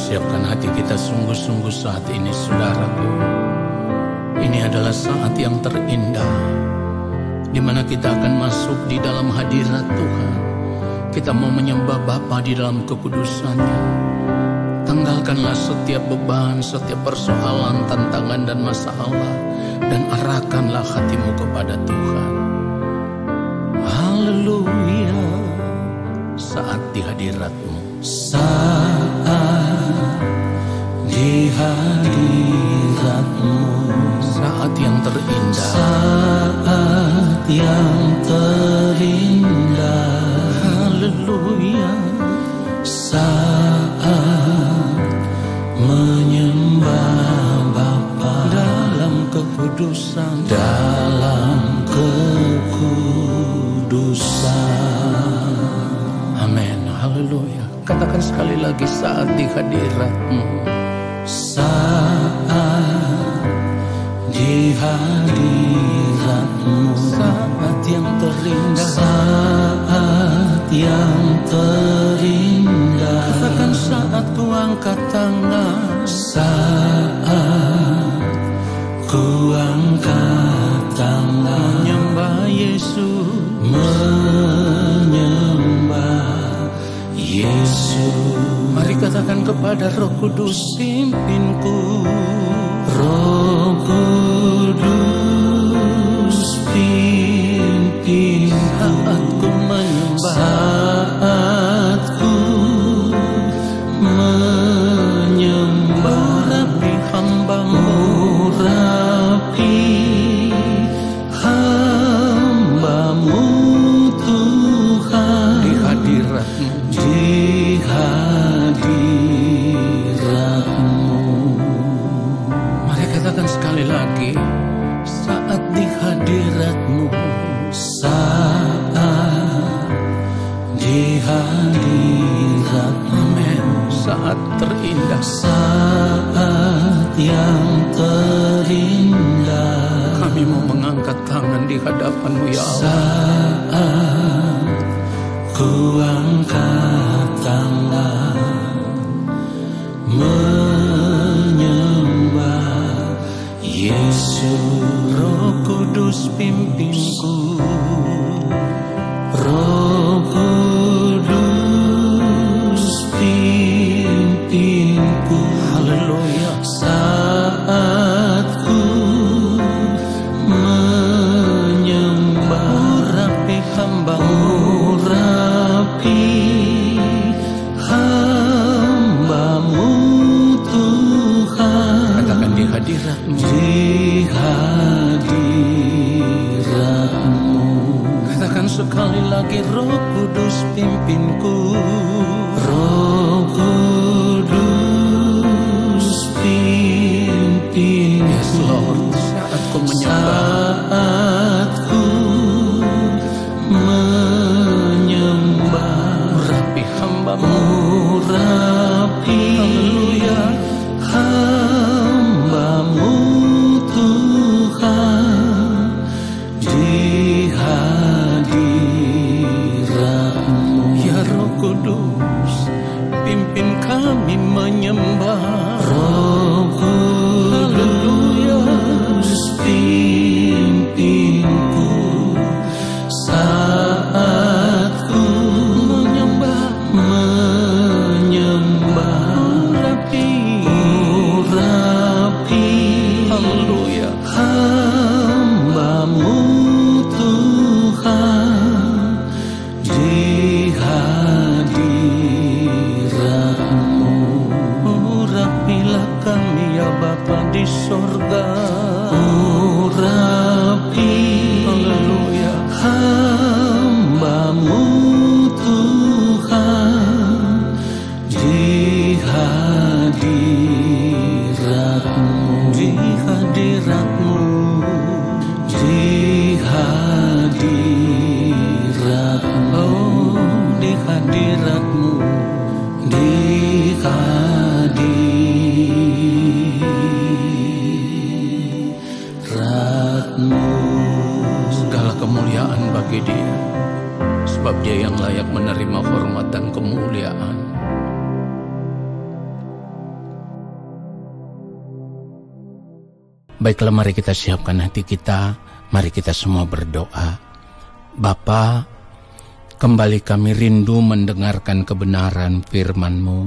Siapkan hati kita sungguh-sungguh saat ini, saudaraku. Ini adalah saat yang terindah, di mana kita akan masuk di dalam hadirat Tuhan. Kita mau menyembah Bapa di dalam kekudusannya. Tanggalkanlah setiap beban, setiap persoalan, tantangan dan masalah, dan arahkanlah hatimu kepada Tuhan. Haleluya. Saat di hadirat-Mu, saat di hadirat-Mu, saat yang terindah, saat yang terindah. Haleluya. Saat menyembah Bapa dalam kekudusan, dalam kekudusan. Amin. Haleluya. Katakan sekali lagi, saat di hadirat-Mu, saat di hadirat-Mu, saat yang terindah, saat yang terindah. katakan saat ku angkat tangan, saat ku angkat tangan, menyembah Yesus, menyembah Yesus. Mari katakan kepada Roh Kudus, pimpinku. Roh Kudus pimpin Saat ku menyembah, saat ku menyembah. urapi hamba-Mu, Urapi hamba-Mu Tuhan, di hadirat-Mu, di hadirat-Mu. Mari katakan sekali lagi, saat di hadirat-Mu, Saat di hadirat-Mu, amin. Saat terindah, saat yang terindah. kami mau mengangkat tangan di hadapan-Mu, ya Allah. Saat ku angkat tangan, menyembah Yesus. Roh Kudus pimpinku, Roh Kudus pimpinku. haleluya. Saat ku menyembah, Urapi hamba-Mu, urapi hamba-Mu Tuhan, katakan di hadirat-Mu, di hadirat-Mu. katakan sekali lagi, Roh Kudus pimpinku. Roh Kudus pimpin. Yes Lord, saat ku menyembah, Saat ku menyembah, urapi hamba-Mu, urapi haleluya. hamba-Mu Tuhan, di hadirat-Mu. Ya Roh Kudus, pimpin kami menyembah. Roh Kudus pimpinku, saat ku menyembah, urapi Haleluya. hamba-Mu Tuhan, di hadirat-Mu. Urapilah kami ya Bapa di sorga. Urapi Haleluya. hamba-Mu Tuhan, di hadirat-Mu, Di hadirat-Mu, di hadirat-Mu, oh di hadirat-Mu, di hadirat-Mu. segala kemuliaan bagi Dia, sebab Dia yang layak menerima hormat dan kemuliaan. Baiklah, mari kita siapkan hati kita, mari kita semua berdoa. Bapa, kembali kami rindu mendengarkan kebenaran firman-Mu.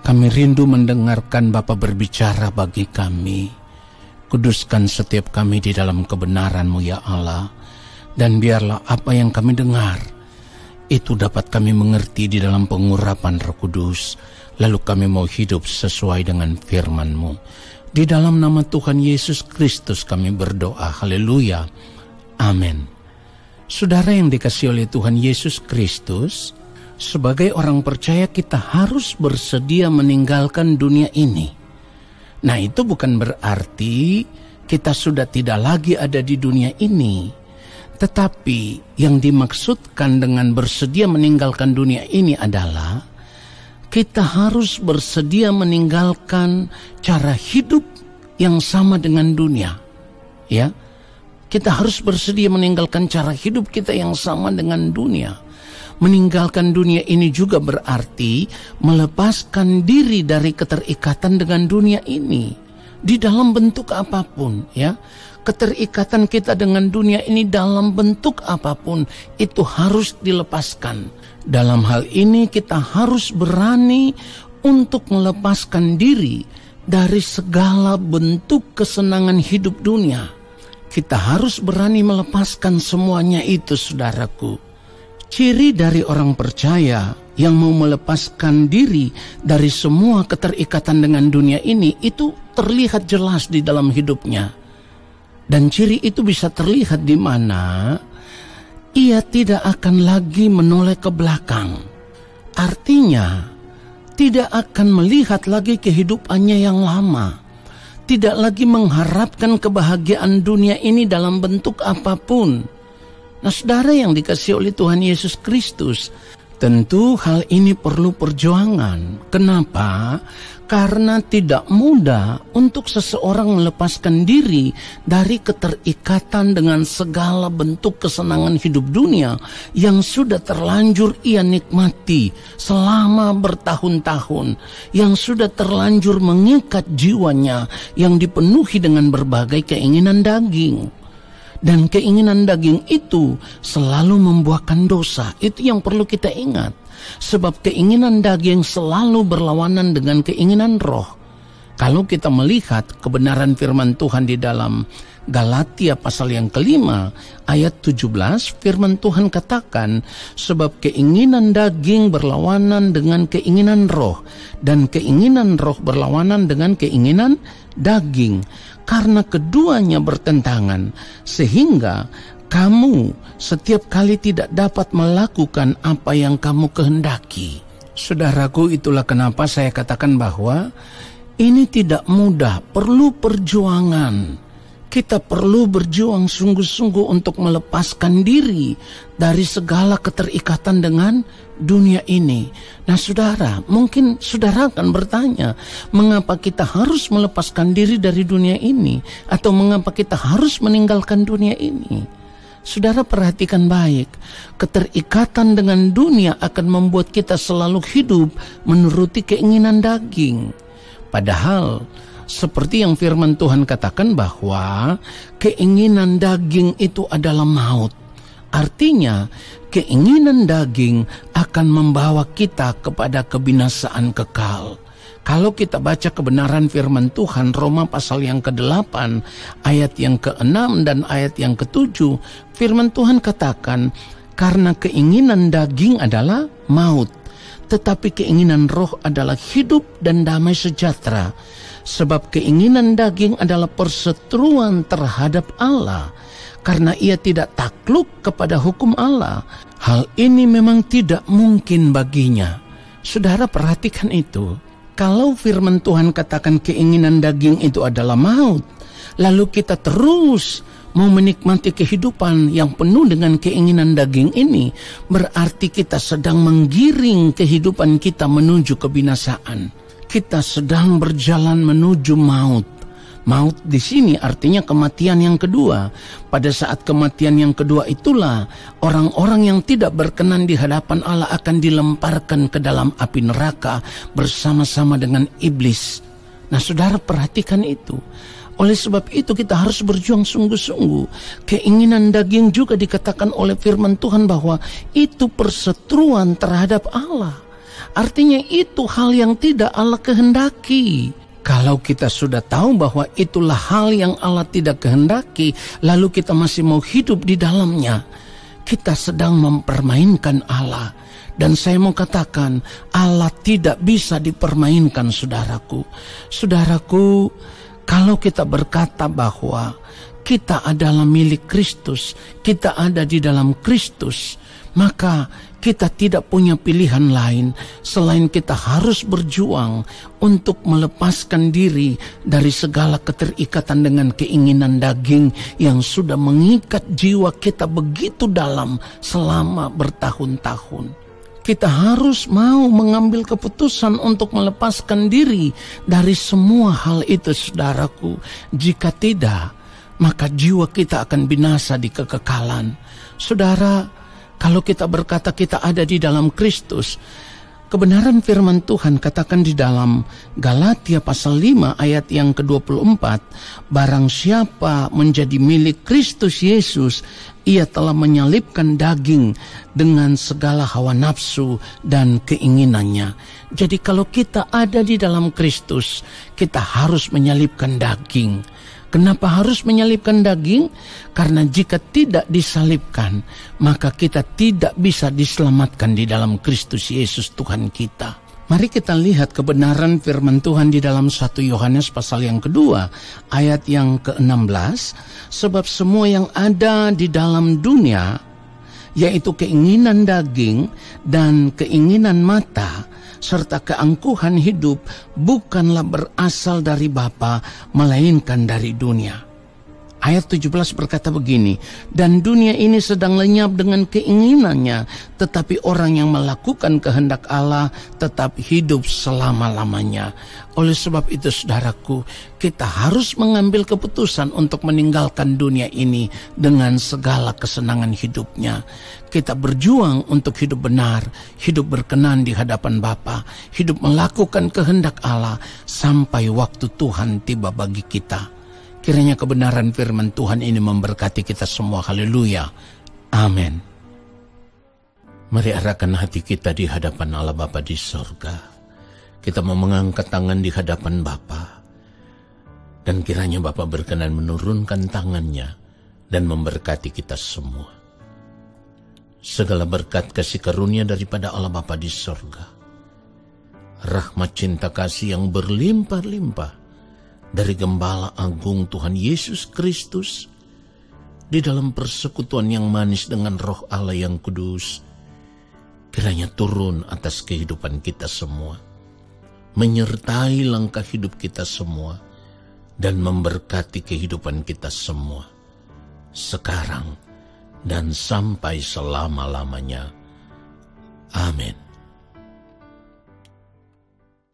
Kami rindu mendengarkan Bapa berbicara bagi kami. Kuduskan setiap kami di dalam kebenaran-Mu ya Allah. Dan biarlah apa yang kami dengar, itu dapat kami mengerti di dalam pengurapan Roh Kudus. Lalu kami mau hidup sesuai dengan firman-Mu. Di dalam nama Tuhan Yesus Kristus kami berdoa. Haleluya. Amin. Saudara yang dikasihi oleh Tuhan Yesus Kristus, sebagai orang percaya kita harus bersedia meninggalkan dunia ini. Nah, itu bukan berarti kita sudah tidak lagi ada di dunia ini. Tetapi yang dimaksudkan dengan bersedia meninggalkan dunia ini adalah kita harus bersedia meninggalkan cara hidup yang sama dengan dunia. Ya, kita harus bersedia meninggalkan cara hidup kita yang sama dengan dunia. Meninggalkan dunia ini juga berarti melepaskan diri dari keterikatan dengan dunia ini di dalam bentuk apapun, ya. Keterikatan kita dengan dunia ini dalam bentuk apapun itu harus dilepaskan. Dalam hal ini kita harus berani untuk melepaskan diri dari segala bentuk kesenangan hidup dunia. Kita harus berani melepaskan semuanya itu, saudaraku. Ciri dari orang percaya yang mau melepaskan diri dari semua keterikatan dengan dunia ini itu terlihat jelas di dalam hidupnya. Dan ciri itu bisa terlihat di mana ia tidak akan lagi menoleh ke belakang. Artinya, tidak akan melihat lagi kehidupannya yang lama. Tidak lagi mengharapkan kebahagiaan dunia ini dalam bentuk apapun. Nah, saudara yang dikasihi oleh Tuhan Yesus Kristus, tentu hal ini perlu perjuangan. Kenapa? Karena tidak mudah untuk seseorang melepaskan diri dari keterikatan dengan segala bentuk kesenangan hidup dunia yang sudah terlanjur ia nikmati selama bertahun-tahun, yang sudah terlanjur mengikat jiwanya yang dipenuhi dengan berbagai keinginan daging. Dan keinginan daging itu selalu membuahkan dosa. Itu yang perlu kita ingat. Sebab keinginan daging selalu berlawanan dengan keinginan roh. Kalau kita melihat kebenaran firman Tuhan di dalam Galatia pasal yang kelima ayat 17, firman Tuhan katakan, sebab keinginan daging berlawanan dengan keinginan roh, dan keinginan roh berlawanan dengan keinginan daging. Karena keduanya bertentangan, sehingga kamu setiap kali tidak dapat melakukan apa yang kamu kehendaki. Saudaraku, itulah kenapa saya katakan bahwa ini tidak mudah, perlu perjuangan. Kita perlu berjuang sungguh-sungguh untuk melepaskan diri dari segala keterikatan dengan dunia ini. Nah, saudara, mungkin saudara akan bertanya, mengapa kita harus melepaskan diri dari dunia ini? Atau mengapa kita harus meninggalkan dunia ini? Saudara, perhatikan baik, keterikatan dengan dunia akan membuat kita selalu hidup menuruti keinginan daging. Padahal seperti yang firman Tuhan katakan bahwa keinginan daging itu adalah maut. Artinya keinginan daging akan membawa kita kepada kebinasaan kekal. Kalau kita baca kebenaran firman Tuhan, Roma pasal yang ke-8, ayat yang ke-6 dan ayat yang ke-7, firman Tuhan katakan, karena keinginan daging adalah maut, tetapi keinginan roh adalah hidup dan damai sejahtera. Sebab keinginan daging adalah perseteruan terhadap Allah, karena ia tidak takluk kepada hukum Allah. Hal ini memang tidak mungkin baginya. Saudara, perhatikan itu. Kalau firman Tuhan katakan keinginan daging itu adalah maut, lalu kita terus mau menikmati kehidupan yang penuh dengan keinginan daging ini, berarti kita sedang menggiring kehidupan kita menuju kebinasaan. Kita sedang berjalan menuju maut. Maut di sini artinya kematian yang kedua. Pada saat kematian yang kedua itulah orang-orang yang tidak berkenan di hadapan Allah akan dilemparkan ke dalam api neraka bersama-sama dengan iblis. Nah, saudara, perhatikan itu. Oleh sebab itu kita harus berjuang sungguh-sungguh. Keinginan daging juga dikatakan oleh firman Tuhan bahwa itu perseteruan terhadap Allah. Artinya itu hal yang tidak Allah kehendaki. Kalau kita sudah tahu bahwa itulah hal yang Allah tidak kehendaki, lalu kita masih mau hidup di dalamnya, kita sedang mempermainkan Allah. Dan saya mau katakan, Allah tidak bisa dipermainkan, saudaraku. Saudaraku, kalau kita berkata bahwa kita adalah milik Kristus, kita ada di dalam Kristus, maka kita tidak punya pilihan lain selain kita harus berjuang untuk melepaskan diri dari segala keterikatan dengan keinginan daging yang sudah mengikat jiwa kita begitu dalam selama bertahun-tahun. Kita harus mau mengambil keputusan untuk melepaskan diri dari semua hal itu, saudaraku. Jika tidak, maka jiwa kita akan binasa di kekekalan. Saudara, kalau kita berkata kita ada di dalam Kristus, kebenaran firman Tuhan katakan di dalam Galatia pasal 5 ayat yang ke-24, barang siapa menjadi milik Kristus Yesus, ia telah menyalibkan daging dengan segala hawa nafsu dan keinginannya. Jadi kalau kita ada di dalam Kristus, kita harus menyalibkan daging. Kenapa harus menyalibkan daging? Karena jika tidak disalibkan, maka kita tidak bisa diselamatkan di dalam Kristus Yesus Tuhan kita. Mari kita lihat kebenaran firman Tuhan di dalam 1 Yohanes pasal yang kedua, ayat yang ke-16. Sebab semua yang ada di dalam dunia, yaitu keinginan daging dan keinginan mata, serta keangkuhan hidup, bukanlah berasal dari Bapa, melainkan dari dunia. Ayat 17 berkata begini, dan dunia ini sedang lenyap dengan keinginannya, tetapi orang yang melakukan kehendak Allah tetap hidup selama-lamanya. Oleh sebab itu, saudaraku, kita harus mengambil keputusan untuk meninggalkan dunia ini dengan segala kesenangan hidupnya. Kita berjuang untuk hidup benar, hidup berkenan di hadapan Bapa, hidup melakukan kehendak Allah sampai waktu Tuhan tiba bagi kita. Kiranya kebenaran firman Tuhan ini memberkati kita semua. Haleluya. Amin. Mari arahkan hati kita di hadapan Allah Bapa di sorga. Kita mau mengangkat tangan di hadapan Bapa. Dan kiranya Bapa berkenan menurunkan tangannya dan memberkati kita semua. Segala berkat kasih karunia daripada Allah Bapa di sorga. Rahmat cinta kasih yang berlimpah-limpah dari Gembala Agung Tuhan Yesus Kristus, di dalam persekutuan yang manis dengan Roh Allah yang kudus, kiranya turun atas kehidupan kita semua, menyertai langkah hidup kita semua, dan memberkati kehidupan kita semua, sekarang dan sampai selama-lamanya. Amin.